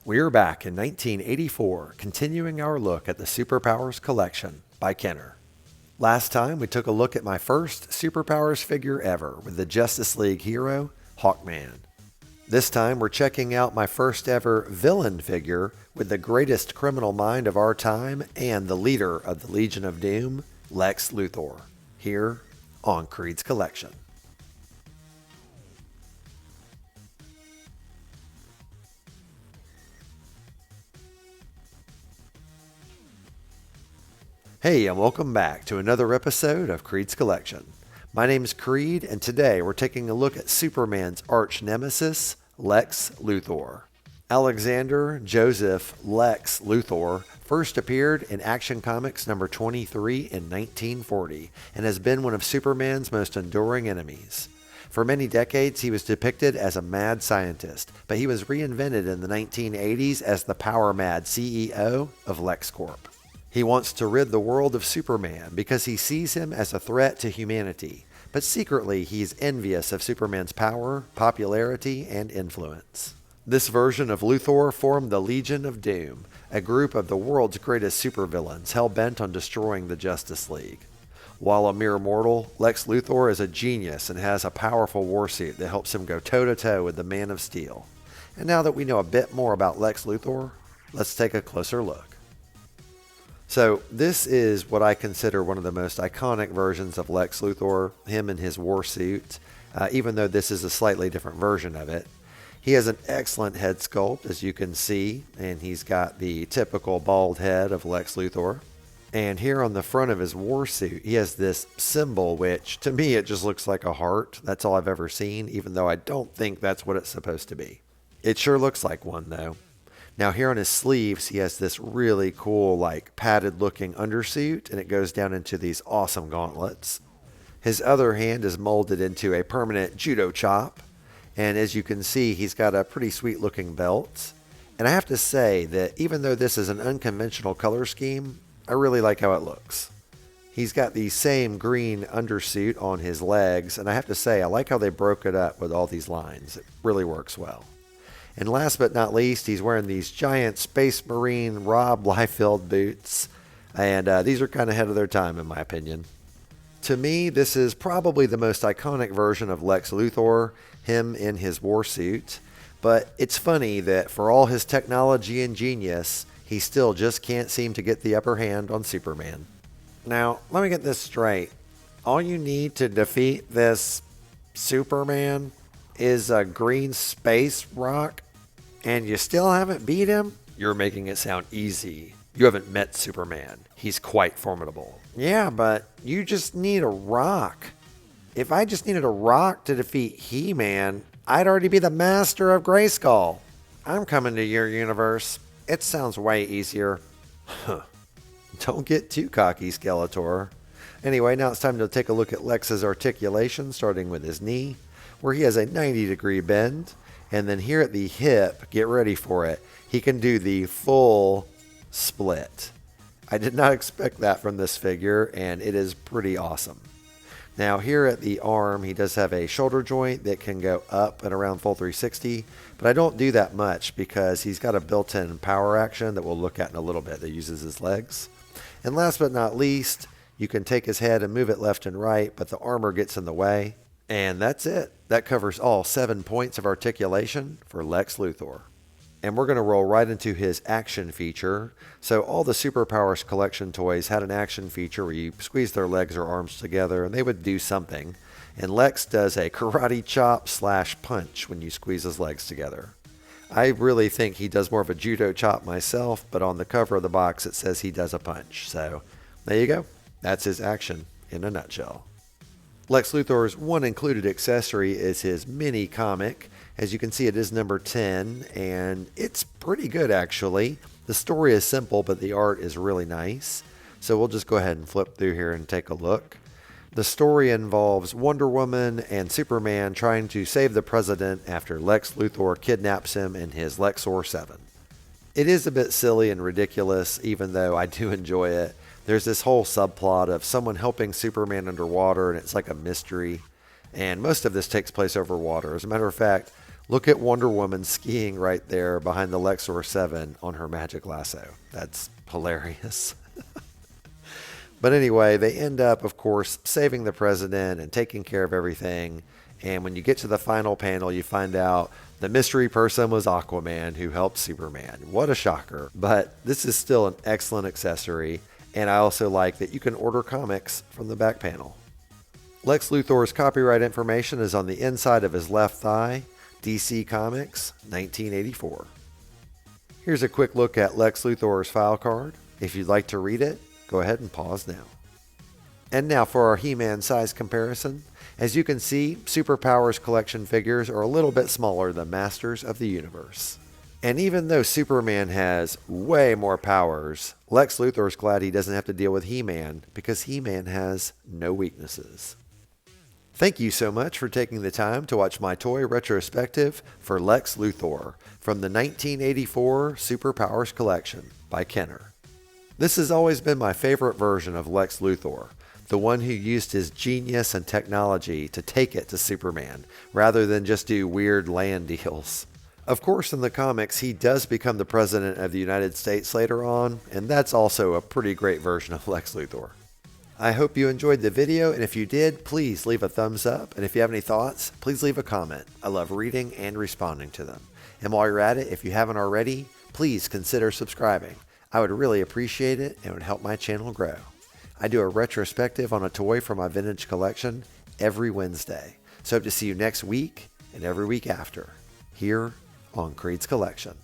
We're back in 1984, continuing our look at the Superpowers Collection by Kenner. Last time, we took a look at my first Superpowers figure ever with the Justice League hero, Hawkman. This time, we're checking out my first ever villain figure with the greatest criminal mind of our time and the leader of the Legion of Doom, Lex Luthor, here on KREED'S Collection. Hey, and welcome back to another episode of KREED'S Collection. My name's KREED, and today we're taking a look at Superman's arch nemesis, Lex Luthor. Alexander Joseph Lex Luthor first appeared in Action Comics number 23 in 1940 and has been one of Superman's most enduring enemies. For many decades, he was depicted as a mad scientist, but he was reinvented in the 1980s as the power-mad CEO of LexCorp. He wants to rid the world of Superman because he sees him as a threat to humanity, but secretly he's envious of Superman's power, popularity, and influence. This version of Luthor formed the Legion of Doom, a group of the world's greatest supervillains hell-bent on destroying the Justice League. While a mere mortal, Lex Luthor is a genius and has a powerful warsuit that helps him go toe-to-toe with the Man of Steel. And now that we know a bit more about Lex Luthor, let's take a closer look. So this is what I consider one of the most iconic versions of Lex Luthor, him in his war suit, even though this is a slightly different version of it. He has an excellent head sculpt, as you can see, and he's got the typical bald head of Lex Luthor. And here on the front of his war suit, he has this symbol, which to me it just looks like a heart. That's all I've ever seen, even though I don't think that's what it's supposed to be. It sure looks like one, though. Now here on his sleeves, he has this really cool, padded looking undersuit, and it goes down into these awesome gauntlets. His other hand is molded into a permanent judo chop, and as you can see, he's got a pretty sweet looking belt. And I have to say that even though this is an unconventional color scheme, I really like how it looks. He's got the same green undersuit on his legs, and I have to say, I like how they broke it up with all these lines. It really works well. And last but not least, he's wearing these giant Space Marine Rob Liefeld boots. And these are kind of ahead of their time, in my opinion. To me, this is probably the most iconic version of Lex Luthor, him in his war suit. But it's funny that for all his technology and genius, he still just can't seem to get the upper hand on Superman. Now, let me get this straight. All you need to defeat this Superman is a green space rock? And you still haven't beat him? You're making it sound easy. You haven't met Superman. He's quite formidable. Yeah, but you just need a rock. If I just needed a rock to defeat He-Man, I'd already be the master of Grayskull. I'm coming to your universe. It sounds way easier. Huh. Don't get too cocky, Skeletor. Anyway, now it's time to take a look at Lex's articulation, starting with his knee, where he has a 90-degree bend. And then here at the hip, get ready for it, he can do the full split. I did not expect that from this figure, and it is pretty awesome. Now here at the arm, he does have a shoulder joint that can go up and around full 360, but I don't do that much because he's got a built-in power action that we'll look at in a little bit that uses his legs. And last but not least, you can take his head and move it left and right, but the armor gets in the way. And that's it. That covers all 7 points of articulation for Lex Luthor. And we're going to roll right into his action feature. So all the Superpowers collection toys had an action feature where you squeeze their legs or arms together and they would do something. And Lex does a karate chop / punch when you squeeze his legs together. I really think he does more of a judo chop myself, but on the cover of the box it says he does a punch. So there you go. That's his action in a nutshell. Lex Luthor's one included accessory is his mini comic. As you can see, it is number 10, and it's pretty good, actually. The story is simple, but the art is really nice. So we'll just go ahead and flip through here and take a look. The story involves Wonder Woman and Superman trying to save the president after Lex Luthor kidnaps him in his Lexor 7. It is a bit silly and ridiculous, even though I do enjoy it. There's this whole subplot of someone helping Superman underwater, and it's like a mystery. And most of this takes place over water. As a matter of fact, Look at Wonder Woman skiing right there behind the Lexor 7 on her magic lasso. That's hilarious. But anyway, they end up, of course, saving the president and taking care of everything. And when you get to the final panel, you find out the mystery person was Aquaman, who helped Superman. What a shocker. But this is still an excellent accessory. And I also like that you can order comics from the back panel. Lex Luthor's copyright information is on the inside of his left thigh. DC Comics, 1984. Here's a quick look at Lex Luthor's file card. If you'd like to read it, go ahead and pause now. And now for our He-Man size comparison. As you can see, Superpowers collection figures are a little bit smaller than Masters of the Universe. And even though Superman has way more powers, Lex Luthor's glad he doesn't have to deal with He-Man because He-Man has no weaknesses. Thank you so much for taking the time to watch my toy retrospective for Lex Luthor from the 1984 Superpowers collection by Kenner. This has always been my favorite version of Lex Luthor, the one who used his genius and technology to take it to Superman, rather than just do weird land deals. Of course, in the comics, he does become the President of the United States later on, and that's also a pretty great version of Lex Luthor. I hope you enjoyed the video, and if you did, please leave a thumbs up, and if you have any thoughts, please leave a comment. I love reading and responding to them. And while you're at it, if you haven't already, please consider subscribing. I would really appreciate it, and it would help my channel grow. I do a retrospective on a toy from my vintage collection every Wednesday. So hope to see you next week and every week after, here on KREED'S Collection.